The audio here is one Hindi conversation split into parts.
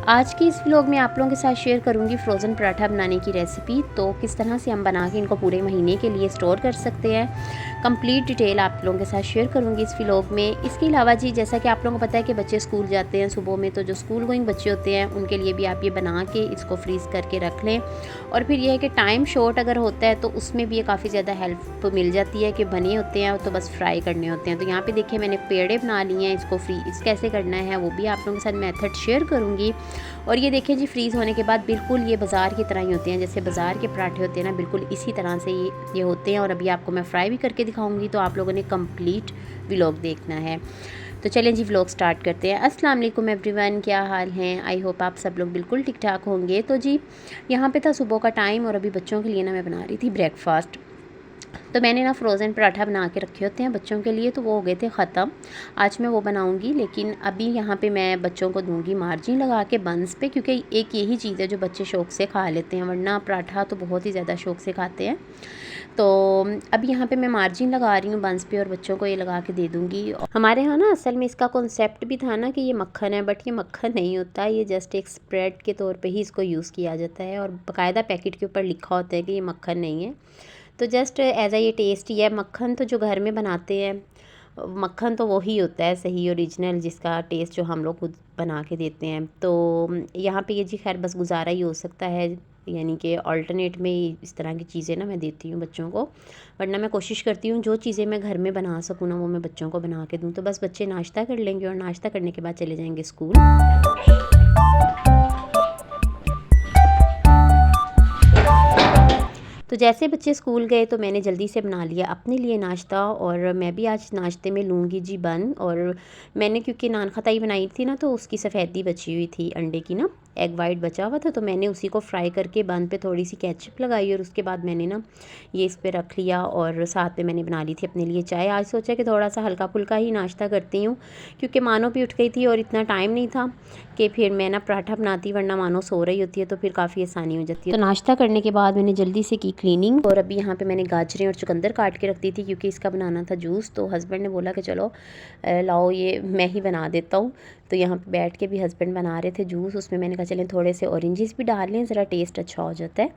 आज के इस व्लॉग में आप लोगों के साथ शेयर करूंगी फ़्रोज़न पराठा बनाने की रेसिपी। तो किस तरह से हम बना के इनको पूरे महीने के लिए स्टोर कर सकते हैं, कंप्लीट डिटेल आप लोगों के साथ शेयर करूंगी इस व्लॉग में। इसके अलावा जी, जैसा कि आप लोगों को पता है कि बच्चे स्कूल जाते हैं सुबह में, तो जो स्कूल गोइंग बच्चे होते हैं उनके लिए भी आप ये बना के इसको फ्रीज़ करके रख लें। और फिर यह है कि टाइम शॉर्ट अगर होता है तो उसमें भी ये काफ़ी ज़्यादा हेल्प मिल जाती है कि बने होते हैं तो बस फ्राई करने होते हैं। तो यहाँ पे देखिए मैंने पेड़े बना लिए हैं, इसको फ्रीज़ कैसे करना है वो भी आप लोगों के साथ मेथड शेयर करूँगी। और ये देखिए जी, फ्रीज़ होने के बाद बिल्कुल ये बाज़ार की तरह ही होते हैं, जैसे बाज़ार के पराठे होते हैं ना, बिल्कुल इसी तरह से ये होते हैं। और अभी आपको मैं फ्राई भी करके दिखाऊंगी, तो आप लोगों ने कंप्लीट व्लॉग देखना है। तो चलें जी, व्लॉग स्टार्ट करते हैं। अस्सलाम वालेकुम एवरीवन, क्या हाल हैं? आई होप आप सब लोग बिल्कुल ठीक ठाक होंगे। तो जी, यहाँ पे था सुबह का टाइम और अभी बच्चों के लिए ना मैं बना रही थी ब्रेकफास्ट। तो मैंने ना फ़्रोज़न पराठा बना के रखे होते हैं बच्चों के लिए, तो वो हो गए थे ख़त्म। आज मैं वो बनाऊंगी, लेकिन अभी यहाँ पे मैं बच्चों को दूंगी मार्जिन लगा के बंस पे, क्योंकि एक यही चीज़ है जो बच्चे शौक़ से खा लेते हैं, वरना पराठा तो बहुत ही ज़्यादा शौक़ से खाते हैं। तो अभी यहाँ पे मैं मार्जिन लगा रही हूँ बंस पे और बच्चों को ये लगा के दे दूँगी। हमारे यहाँ ना असल में इसका कॉन्सेप्ट भी था ना कि ये मक्खन है, बट ये मक्खन नहीं होता, ये जस्ट एक स्प्रेड के तौर पे ही इसको यूज़ किया जाता है। और बाकायदा पैकेट के ऊपर लिखा होता है कि ये मक्खन नहीं है, तो जस्ट एज आ ये टेस्ट ही है। मक्खन तो जो घर में बनाते हैं, मक्खन तो वही होता है सही ओरिजिनल, जिसका टेस्ट जो हम लोग खुद बना के देते हैं। तो यहाँ पे ये जी खैर बस गुजारा ही हो सकता है, यानी कि अल्टरनेट में इस तरह की चीज़ें ना मैं देती हूँ बच्चों को, वरना मैं कोशिश करती हूँ जो चीज़ें मैं घर में बना सकूँ ना वो मैं बच्चों को बना के दूँ। तो बस बच्चे नाश्ता कर लेंगे और नाश्ता करने के बाद चले जाएंगे स्कूल। तो जैसे बच्चे स्कूल गए तो मैंने जल्दी से बना लिया अपने लिए नाश्ता, और मैं भी आज नाश्ते में लूँगी जी बन। और मैंने क्योंकि नान खताई बनाई थी ना, तो उसकी सफ़ेदी बची हुई थी अंडे की ना, एग वाइट बचा हुआ था, तो मैंने उसी को फ्राई करके बन पे थोड़ी सी केचप लगाई और उसके बाद मैंने ना ये इस पर रख लिया। और साथ में मैंने बना ली थी अपने लिए चाय। आज सोचा कि थोड़ा सा हल्का फुल्का ही नाश्ता करती हूँ, क्योंकि मानो भी उठ गई थी और इतना टाइम नहीं था कि फिर मैं ना पराठा बनाती, वरना मानो सो रही होती है तो फिर काफ़ी आसानी हो जाती है। तो नाश्ता करने के बाद मैंने जल्दी से की क्लीनिंग, और अभी यहाँ पे मैंने गाजरें और चुकंदर काट के रख दी थी, क्योंकि इसका बनाना था जूस। तो हस्बैंड ने बोला कि चलो लाओ ये मैं ही बना देता हूँ। तो यहाँ पे बैठ के भी हस्बैंड बना रहे थे जूस, उसमें मैंने कहा चलें थोड़े से ऑरेंजेस भी डाल लें, ज़रा टेस्ट अच्छा हो जाता है।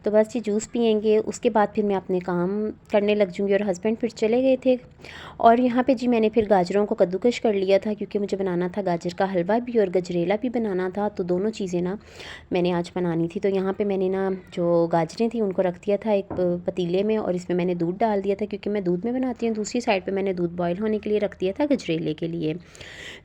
तो बस ये जूस पियेंगे, उसके बाद फिर मैं अपने काम करने लग जूँगी। और हस्बैंड फिर चले गए थे। और यहाँ पे जी मैंने फिर गाजरों को कद्दूकश कर लिया था, क्योंकि मुझे बनाना था गाजर का हलवा भी और गजरेला भी बनाना था, तो दोनों चीज़ें ना मैंने आज बनानी थी। तो यहाँ पे मैंने ना जो गाजरें थी उनको रख दिया था एक पतीले में, और इसमें मैंने दूध डाल दिया था, क्योंकि मैं दूध में बनाती हूँ। दूसरी साइड पे मैंने दूध बॉईल होने के लिए रख दिया था गजरेले के लिए।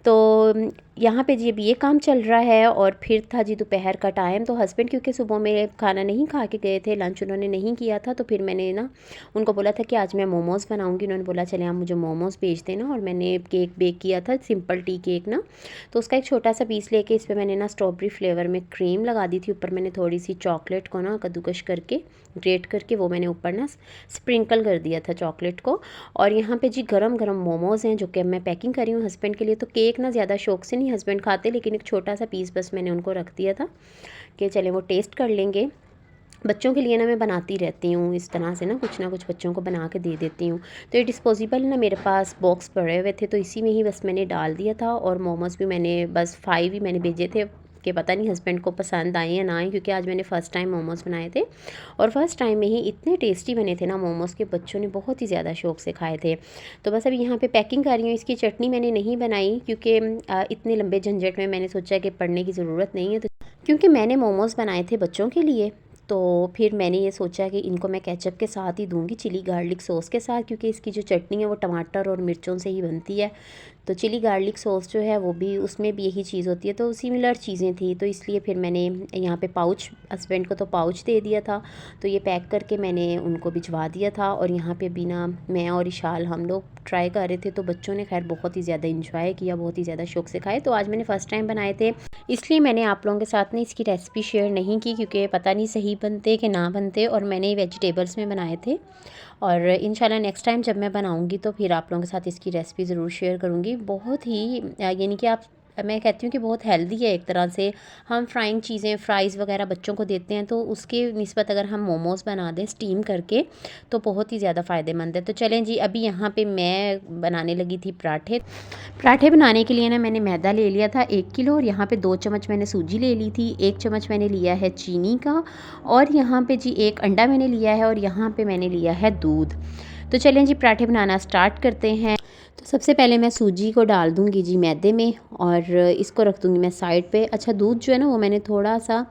तो यहाँ पे जी अभी ये काम चल रहा है। और फिर था जी दोपहर का टाइम, तो हस्बैंड क्योंकि सुबह में खाना नहीं खा के गए थे, लंच उन्होंने नहीं किया था, तो फिर मैंने ना उनको बोला था कि आज मैं मोमोज़ बनाऊंगी। उन्होंने बोला चले आप मुझे मोमोज़ भेज देना। और मैंने केक बेक किया था, सिंपल टी केक ना, तो उसका एक छोटा सा पीस लेके इस पर मैंने ना स्ट्रॉबेरी फ्लेवर में क्रीम लगा दी थी। ऊपर मैंने थोड़ी सी चॉकलेट को ना कद्दूकश करके ग्रेट करके वो मैंने ऊपर ना स्प्रिंकल कर दिया था चॉकलेट को। और यहाँ पे जी गरम गरम मोमोज़ हैं, जो कि मैं पैकिंग करी हूँ हस्बैंड के लिए। तो केक ना ज़्यादा शौक से नहीं हस्बैंड खाते, लेकिन एक छोटा सा पीस बस मैंने उनको रख दिया था कि चले वो टेस्ट कर लेंगे। बच्चों के लिए ना मैं बनाती रहती हूँ इस तरह से ना कुछ बच्चों को बना के दे देती हूँ। तो ये डिस्पोजेबल ना मेरे पास बॉक्स पड़े हुए थे, तो इसी में ही बस मैंने डाल दिया था। और मोमोज़ भी मैंने बस 5 ही मैंने भेजे थे, कि पता नहीं हस्बैंड को पसंद आए या ना आए, क्योंकि आज मैंने फ़र्स्ट टाइम मोमोज़ बनाए थे। और फर्स्ट टाइम में ही इतने टेस्टी बने थे ना मोमोज़ के, बच्चों ने बहुत ही ज़्यादा शौक़ से खाए थे। तो बस अभी यहाँ पे पैकिंग कर रही हूँ। इसकी चटनी मैंने नहीं बनाई, क्योंकि इतने लंबे झंझट में मैंने सोचा कि पढ़ने की ज़रूरत नहीं है, तो क्योंकि मैंने मोमोज़ बनाए थे बच्चों के लिए, तो फिर मैंने ये सोचा कि इनको मैं केचप के साथ ही दूंगी, चिली गार्लिक सॉस के साथ, क्योंकि इसकी जो चटनी है वो टमाटर और मिर्चों से ही बनती है। तो चिली गार्लिक सॉस जो है वो भी, उसमें भी यही चीज़ होती है, तो सिमिलर चीज़ें थी। तो इसलिए फिर मैंने यहाँ पे पाउच, हस्बैंड को तो पाउच दे दिया था, तो ये पैक करके मैंने उनको भिजवा दिया था। और यहाँ पे भी ना मैं और इशाल हम लोग ट्राई कर रहे थे, तो बच्चों ने खैर बहुत ही ज़्यादा इंजॉय किया, बहुत ही ज़्यादा शौक से खाए। तो आज मैंने फ़र्स्ट टाइम बनाए थे, इसलिए मैंने आप लोगों के साथ में इसकी रेसिपी शेयर नहीं की, क्योंकि पता नहीं सही बनते कि ना बनते। और मैंने वेजिटेबल्स में बनाए थे, और इंशाल्लाह नेक्स्ट टाइम जब मैं बनाऊंगी तो फिर आप लोगों के साथ इसकी रेसिपी ज़रूर शेयर करूंगी। बहुत ही यानी कि आप मैं कहती हूँ कि बहुत हेल्दी है एक तरह से। हम फ्राइंग चीज़ें, फ्राइज़ वगैरह बच्चों को देते हैं, तो उसके निस्बत अगर हम मोमोज़ बना दें स्टीम करके तो बहुत ही ज़्यादा फ़ायदेमंद है। तो चलें जी, अभी यहाँ पे मैं बनाने लगी थी पराठे। पराठे बनाने के लिए ना मैंने मैदा ले लिया था 1 किलो, और यहाँ पे 2 चम्मच मैंने सूजी ले ली थी, 1 चम्मच मैंने लिया है चीनी का, और यहाँ पे जी 1 अंडा मैंने लिया है, और यहाँ पे मैंने लिया है दूध। तो चलें जी, पराठे बनाना स्टार्ट करते हैं। तो सबसे पहले मैं सूजी को डाल दूँगी जी मैदे में, और इसको रख दूँगी मैं साइड पे। अच्छा, दूध जो है ना वो मैंने थोड़ा सा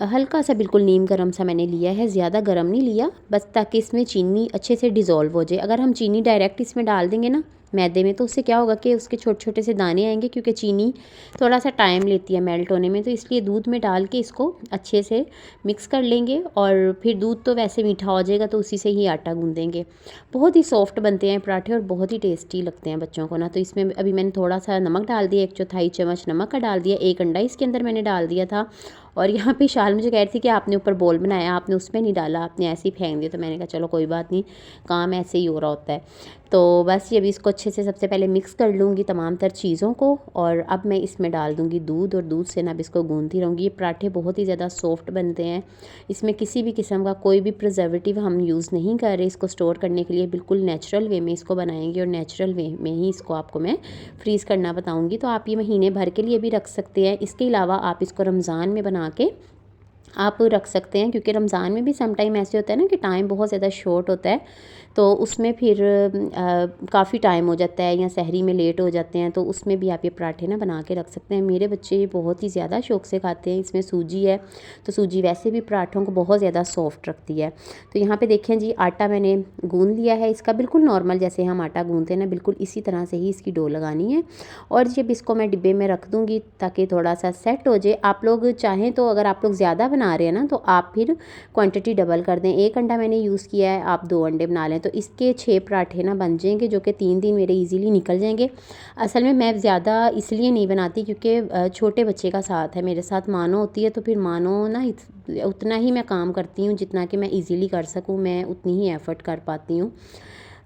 हल्का सा बिल्कुल नीम गर्म सा मैंने लिया है, ज़्यादा गर्म नहीं लिया, बस ताकि इसमें चीनी अच्छे से डिज़ोल्व हो जाए। अगर हम चीनी डायरेक्ट इसमें डाल देंगे ना मैदे में, तो उससे क्या होगा कि उसके छोटे छोटे से दाने आएंगे, क्योंकि चीनी थोड़ा सा टाइम लेती है मेल्ट होने में। तो इसलिए दूध में डाल के इसको अच्छे से मिक्स कर लेंगे, और फिर दूध तो वैसे मीठा हो जाएगा तो उसी से ही आटा गूँधेंगे। बहुत ही सॉफ्ट बनते हैं पराठे और बहुत ही टेस्टी लगते हैं बच्चों को ना। तो इसमें अभी मैंने थोड़ा सा नमक डाल दिया, 1/4 चम्मच नमक का डाल दिया, 1 अंडा इसके अंदर मैंने डाल दिया था। और यहाँ पे शाल मुझे कह रही थी कि आपने ऊपर बोल बनाया, आपने उसमें नहीं डाला, आपने ऐसे ही फेंक दिया। तो मैंने कहा चलो कोई बात नहीं, काम ऐसे ही हो रहा होता है। तो बस ये अभी इसको अच्छे से सबसे पहले मिक्स कर लूँगी तमाम तर चीज़ों को, और अब मैं इसमें डाल दूँगी दूध, और दूध से ना अब इसको गूँधती रहूँगी। ये पराठे बहुत ही ज़्यादा सॉफ्ट बनते हैं, इसमें किसी भी किस्म का कोई भी प्रिजर्वेटिव हम यूज़ नहीं कर रहे। इसको स्टोर करने के लिए बिल्कुल नेचुरल वे में इसको बनाएंगे, और नेचुरल वे में ही इसको आपको मैं फ्रीज़ करना बताऊँगी। तो आप ये महीने भर के लिए भी रख सकते हैं। इसके अलावा आप इसको रमज़ान में बना के आप रख सकते हैं, क्योंकि रमज़ान में भी सम टाइम ऐसे होता है ना कि टाइम बहुत ज़्यादा शॉर्ट होता है, तो उसमें फिर काफ़ी टाइम हो जाता है, या सहरी में लेट हो जाते हैं, तो उसमें भी आप ये पराठे ना बना के रख सकते हैं। मेरे बच्चे ये बहुत ही ज़्यादा शौक़ से खाते हैं। इसमें सूजी है, तो सूजी वैसे भी पराठों को बहुत ज़्यादा सॉफ्ट रखती है। तो यहाँ पे देखें जी, आटा मैंने गूँध लिया है इसका, बिल्कुल नॉर्मल जैसे हम आटा गूँधते हैं ना, बिल्कुल इसी तरह से ही इसकी डो लगानी है। और जब इसको मैं डिब्बे में रख दूँगी ताकि थोड़ा सा सेट हो जाए। आप लोग चाहें तो, अगर आप लोग ज़्यादा बना रहे हैं ना, तो आप फिर क्वांटिटी डबल कर दें। 1 अंडा मैंने यूज़ किया है, आप 2 अंडे बना लें, तो इसके 6 पराठे ना बन जाएंगे, जो कि 3 दिन मेरे इजीली निकल जाएंगे। असल में मैं ज़्यादा इसलिए नहीं बनाती क्योंकि छोटे बच्चे का साथ है, मेरे साथ मानो होती है, तो फिर मानो ना उतना ही मैं काम करती हूँ जितना कि मैं इजीली कर सकूँ, मैं उतनी ही एफ़र्ट कर पाती हूँ।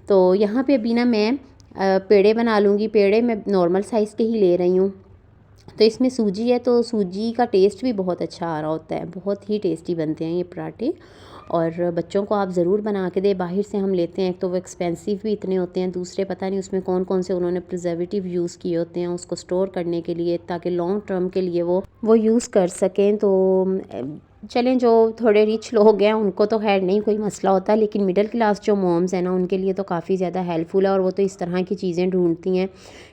तो यहाँ पे अभी ना मैं पेड़े बना लूँगी। पेड़े मैं नॉर्मल साइज़ के ही ले रही हूँ। तो इसमें सूजी है, तो सूजी का टेस्ट भी बहुत अच्छा आ रहा होता है, बहुत ही टेस्टी बनते हैं ये पराठे। और बच्चों को आप ज़रूर बना के दें। बाहर से हम लेते हैं तो वो एक्सपेंसिव भी इतने होते हैं, दूसरे पता नहीं उसमें कौन कौन से उन्होंने प्रिजर्वेटिव यूज़ किए होते हैं उसको स्टोर करने के लिए, ताकि लॉन्ग टर्म के लिए वो यूज़ कर सकें। तो चलें, जो थोड़े रिच लोग हैं उनको तो खैर नहीं कोई मसला होता, लेकिन मिडिल क्लास जो मॉम्स हैं ना, उनके लिए तो काफ़ी ज़्यादा हेल्पफुल है। और वो तो इस तरह की चीज़ें ढूंढती हैं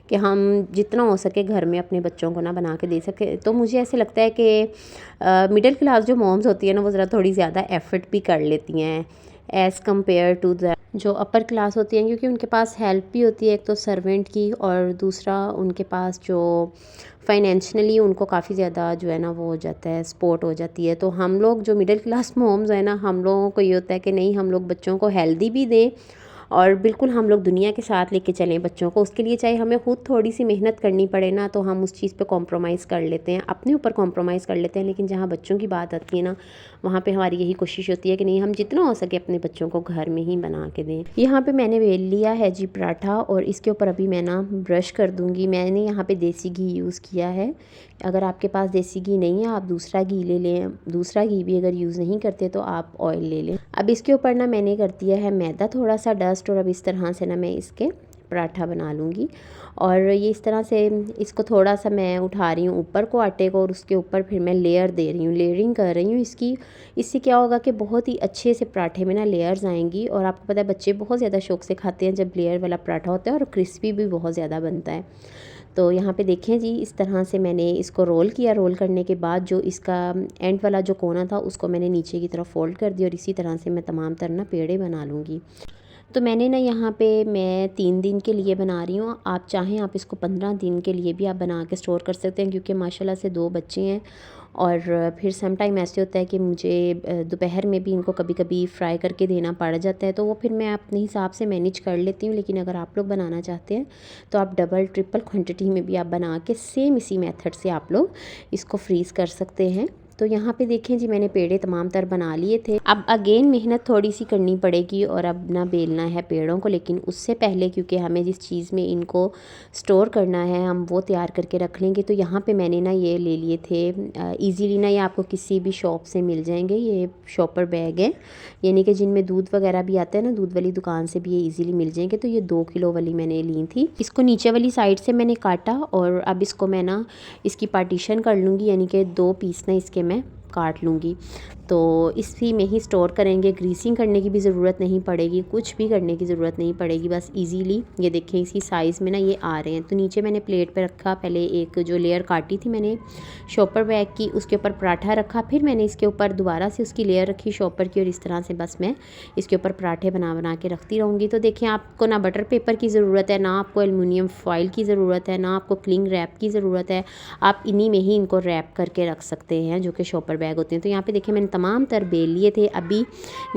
कि हम जितना हो सके घर में अपने बच्चों को ना बना के दे सके। तो मुझे ऐसे लगता है कि मिडिल क्लास जो मॉम्स होती है ना, वो ज़रा थोड़ी ज़्यादा एफ़र्ट भी कर लेती हैं एज़ कम्पेयर टू द जो अपर क्लास होती हैं, क्योंकि उनके पास हेल्प भी होती है, एक तो सर्वेंट की, और दूसरा उनके पास जो फाइनेंशियली उनको काफ़ी ज़्यादा जो है ना वो हो जाता है, सपोर्ट हो जाती है। तो हम लोग जो मिडिल क्लास मॉम्स हैं ना, हम लोगों को ये होता है कि नहीं, हम लोग बच्चों को हेल्दी भी दें, और बिल्कुल हम लोग दुनिया के साथ लेके चलें बच्चों को। उसके लिए चाहे हमें खुद थोड़ी सी मेहनत करनी पड़े ना, तो हम उस चीज़ पे कॉम्प्रोमाइज़ कर लेते हैं, अपने ऊपर कॉम्प्रोमाइज़ कर लेते हैं। लेकिन जहाँ बच्चों की बात आती है ना, वहाँ पे हमारी यही कोशिश होती है कि नहीं, हम जितना हो सके अपने बच्चों को घर में ही बना के दें। यहाँ पे मैंने बेल लिया है जी पराठा, और इसके ऊपर अभी मैं ना ब्रश कर दूँगी। मैंने यहाँ पे देसी घी यूज़ किया है। अगर आपके पास देसी घी नहीं है, आप दूसरा घी ले लें। दूसरा घी भी अगर यूज़ नहीं करते तो आप ऑयल ले लें। अब इसके ऊपर ना मैंने कर दिया है मैदा थोड़ा सा डस्ट, और अब इस तरह से ना मैं इसके पराठा बना लूँगी। और ये इस तरह से इसको थोड़ा सा मैं उठा रही हूँ ऊपर को आटे को, और उसके ऊपर फिर मैं लेयर दे रही हूँ, लेयरिंग कर रही हूँ इसकी। इससे क्या होगा कि बहुत ही अच्छे से पराठे में ना लेयर्स आएंगी। और आपको पता है बच्चे बहुत ज़्यादा शौक़ से खाते हैं जब लेयर वाला पराठा होता है, और क्रिस्पी भी बहुत ज़्यादा बनता है। तो यहाँ पे देखें जी, इस तरह से मैंने इसको रोल किया। रोल करने के बाद जो इसका एंड वाला जो कोना था उसको मैंने नीचे की तरफ फोल्ड कर दिया, और इसी तरह से मैं तमाम तरह ना पेड़े बना लूँगी। तो मैंने ना यहाँ पे मैं 3 दिन के लिए बना रही हूँ। आप चाहें आप इसको 15 दिन के लिए भी आप बना के स्टोर कर सकते हैं, क्योंकि माशाल्लाह से 2 बच्चे हैं। और फिर सम टाइम ऐसे होता है कि मुझे दोपहर में भी इनको कभी कभी फ्राई करके देना पड़ जाता है, तो वो फिर मैं अपने हिसाब से मैनेज कर लेती हूँ। लेकिन अगर आप लोग बनाना चाहते हैं तो आप डबल ट्रिपल क्वांटिटी में भी आप बना के सेम इसी मेथड से आप लोग इसको फ्रीज़ कर सकते हैं। तो यहाँ पे देखें जी मैंने पेड़े तमाम तर बना लिए थे। अब अगेन मेहनत थोड़ी सी करनी पड़ेगी और अब ना बेलना है पेड़ों को, लेकिन उससे पहले क्योंकि हमें जिस चीज़ में इनको स्टोर करना है हम वो तैयार करके रख लेंगे। तो यहाँ पे मैंने ना ये ले लिए थे इजीली ना, ये आपको किसी भी शॉप से मिल जाएंगे। ये शॉपर बैग है, यानी कि जिनमें दूध वगैरह भी आता है ना, दूध वाली दुकान से भी ये इजीली मिल जाएंगे। तो ये 2 किलो वाली मैंने ली थी। इसको नीचे वाली साइड से मैंने काटा और अब इसको मैं ना इसकी पार्टीशन कर लूँगी, यानी कि 2 पीस ना इसके मैं काट लूँगी। तो इसी में ही स्टोर करेंगे। ग्रीसिंग करने की भी ज़रूरत नहीं पड़ेगी, कुछ भी करने की ज़रूरत नहीं पड़ेगी, बस इजीली ये देखें इसी साइज़ में ना ये आ रहे हैं। तो नीचे मैंने प्लेट पे रखा, पहले एक जो लेयर काटी थी मैंने शॉपर बैग की उसके ऊपर पराठा रखा, फिर मैंने इसके ऊपर दोबारा से उसकी लेयर रखी शॉपर की और इस तरह से बस मैं इसके ऊपर पराठे बना बना के रखती रहूँगी। तो देखें आपको ना बटर पेपर की ज़रूरत है, ना आपको एलुमिनियम फॉइल की ज़रूरत है, ना आपको क्लिंग रैप की ज़रूरत है। आप इन्हीं में ही इनको रैप करके रख सकते हैं जो कि शॉपर बैग होते हैं। तो यहाँ पे देखिए मैंने तमाम तर बेल लिए थे। अभी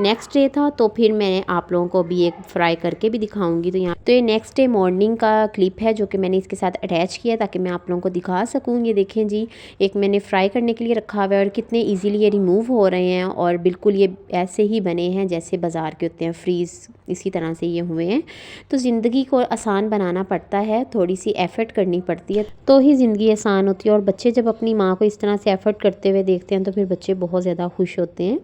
नेक्स्ट डे था तो फिर मैं आप लोगों को भी एक फ्राई करके भी दिखाऊंगी। तो ये नेक्स्ट डे मॉर्निंग का क्लिप है जो कि मैंने इसके साथ अटैच किया ताकि मैं आप लोगों को दिखा सकूँ। ये देखें जी, एक मैंने फ्राई करने के लिए रखा हुआ है और कितने ईजीली ये रिमूव हो रहे हैं और बिल्कुल ये ऐसे ही बने हैं जैसे बाज़ार के होते हैं, फ्रीज़ इसी तरह से ये हुए हैं। तो ज़िंदगी को आसान बनाना पड़ता है, थोड़ी सी एफ़र्ट करनी पड़ती है तो ही ज़िंदगी आसान होती है। और बच्चे जब अपनी माँ को इस तरह से एफ़र्ट करते हुए देखते हैं तो फिर बच्चे बहुत ज़्यादा खुश होते हैं।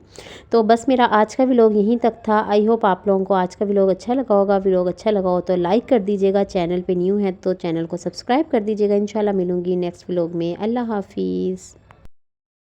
तो बस मेरा आज का व्लॉग यहीं तक था। आई होप आप लोगों को आज का व्लॉग अच्छा लगा होगा। व्लॉग अच्छा लगा हो तो लाइक कर दीजिएगा, चैनल पे न्यू है तो चैनल को सब्सक्राइब कर दीजिएगा। इंशाल्लाह मिलूँगी नेक्स्ट व्लॉग में। अल्लाह हाफिज़।